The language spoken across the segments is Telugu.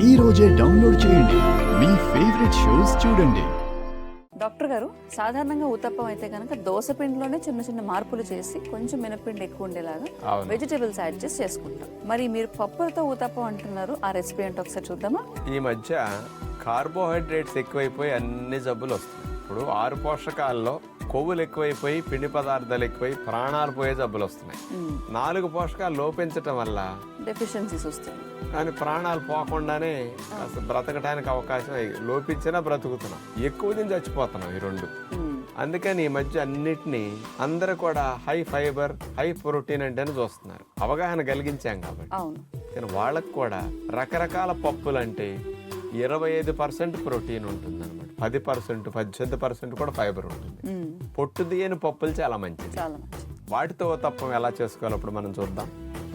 ఈ రోజే డౌన్లోడ్ చేయండి, మీ ఫేవరెట్ షోస్ చూడండి. డాక్టర్ గారు, సాధారణంగా ఊతప్పం అయితే కనుక దోస పిండిలోనే చిన్న చిన్న మార్పులు చేసి కొంచెం మినపిండి ఎక్కువ ఉండేలాగా వెజిటేబుల్స్ యాడ్ చేసి చేసుకుంటాం. మరి మీరు పప్పులతో ఊతప్పం అంటున్నారు, ఆ రెసిపీ ఏంటో ఒకసారి చూద్దామా? ఈ మధ్య కార్బోహైడ్రేట్స్ ఎక్కువైపోయి అన్ని జబ్బులు వస్తున్నాయి. ఇప్పుడు 6 పోషకాల్లో కొవ్వులు ఎక్కువైపోయి పిండి పదార్థాలు ఎక్కువై ప్రాణాలు పోయే జబ్బులు వస్తున్నాయి. 4 పోషకాలు లోపించటం వల్ల డెఫిషియన్సీస్ వస్తాయి, కానీ ప్రాణాలు పోకుండానే అసలు బ్రతకడానికి అవకాశం లోపించినా బ్రతుకుతున్నాం, ఎక్కువ తిని చచ్చిపోతున్నాం ఈ 2. అందుకని ఈ మధ్య అన్నిటినీ అందరూ కూడా హై ఫైబర్ హై ప్రోటీన్ అంటేనే చూస్తున్నారు, అవగాహన కలిగించాం కాబట్టి. కానీ వాళ్ళకు కూడా రకరకాల పప్పులు అంటే 25% ప్రోటీన్ ఉంటుంది అనమాట, 10% 18% కూడా ఫైబర్ ఉంటుంది. పొట్టు తీయని పప్పులు చాలా మంచిది. వాటితో ఊతప్పం ఎలా చేసుకోవాలి ఇప్పుడు మనం చూద్దాం.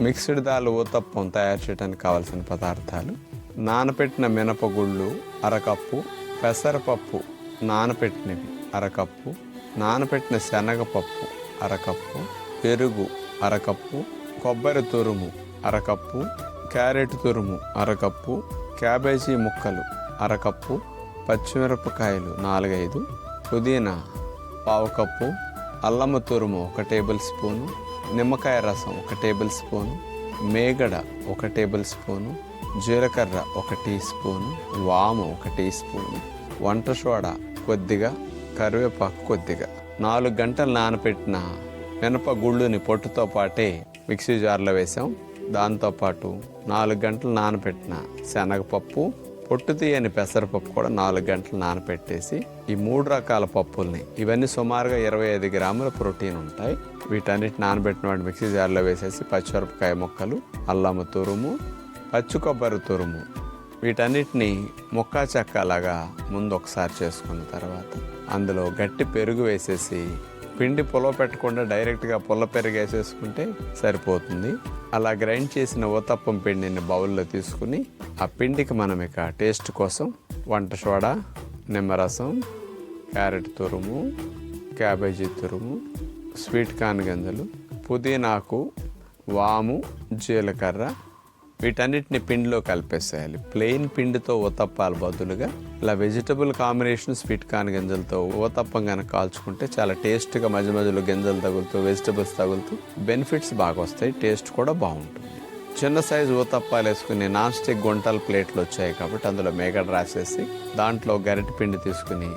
మిక్స్డ్ దాల్ ఊతప్పం తయారు చేయడానికి కావాల్సిన పదార్థాలు: నానపెట్టిన మినపగుళ్ళు అరకప్పు, పెసరపప్పు నానపెట్టినవి అరకప్పు, నానపెట్టిన శనగపప్పు అరకప్పు, పెరుగు అరకప్పు, కొబ్బరి తురుము అరకప్పు, క్యారెట్ తురుము అరకప్పు, క్యాబేజీ ముక్కలు అరకప్పు, పచ్చిమిరపకాయలు 4-5, పుదీనా 1/2 కప్పు, అల్లము తురుము 1 టేబుల్ స్పూను, నిమ్మకాయ రసం 1 టేబుల్ స్పూను, మేగడ 1 టేబుల్ స్పూను, జీలకర్ర 1 టీ స్పూను, వాము 1 టీ స్పూను, వంట సోడా కొద్దిగా, కరివేపాకు కొద్దిగా. 4 గంటలు నానపెట్టిన మినపగుళ్ళుని పొట్టుతో పాటే మిక్సీ జార్లో వేసాం. దాంతోపాటు 4 గంటలు నానపెట్టిన శనగపప్పు, పొట్టు తీయని పెసరపప్పు కూడా 4 గంటలు నానపెట్టేసి ఈ 3 రకాల పప్పుల్ని, ఇవన్నీ సుమారుగా 25 గ్రాముల ప్రోటీన్ ఉంటాయి. వీటన్నిటి నానబెట్టిన వాటి మిక్సీ జార్లో వేసేసి పచ్చిమిరపకాయ ముక్కలు, అల్లము తురుము, పచ్చి కొబ్బరి తురుము, వీటన్నిటిని ముక్కా చెక్కలాగా ముందు ఒకసారి చేసుకున్న తర్వాత అందులో గట్టి పెరుగు వేసేసి, పిండి పుల్ల పెట్టకుండా డైరెక్ట్గా పుల్ల పెరుగు వేసేసుకుంటే సరిపోతుంది. అలా గ్రైండ్ చేసిన ఊతప్పం పిండిని బౌల్లో తీసుకుని ఆ పిండికి మనం ఇక టేస్ట్ కోసం వంట సోడా, నిమ్మరసం, క్యారెట్ తురుము, క్యాబేజీ తురుము, స్వీట్ కార్న్ గింజలు, పుదీనాకు, వాము, జీలకర్ర, వీటన్నిటిని పిండిలో కలిపేసేయాలి. ప్లెయిన్ పిండితో ఊతప్పాలు బదులుగా ఇలా వెజిటబుల్ కాంబినేషన్ స్వీట్ కార్న్ గింజలతో ఊతప్పం కనుక కాల్చుకుంటే చాలా టేస్ట్గా మధ్య మధ్యలో గింజలు తగులుతూ వెజిటబుల్స్ తగులుతూ బెనిఫిట్స్ బాగా వస్తాయి, టేస్ట్ కూడా బాగుంటుంది. చిన్న సైజు ఊతప్పాలు వేసుకుని నాన్ స్టిక్ గుంటల ప్లేట్లు వచ్చాయి కాబట్టి అందులో మేగడ రాసేసి దాంట్లో గరిటె పిండి తీసుకుని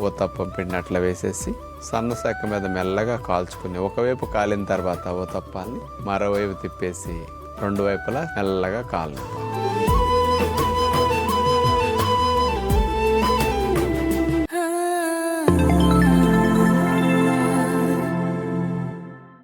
ఊతప్పం పిండి అట్లా వేసేసి సన్న సెక్క మీద మెల్లగా కాల్చుకుని ఒకవైపు కాలిన తర్వాత ఊతప్పాన్ని మరోవైపు తిప్పేసి 2 వైపులా మెల్లగా కాలు.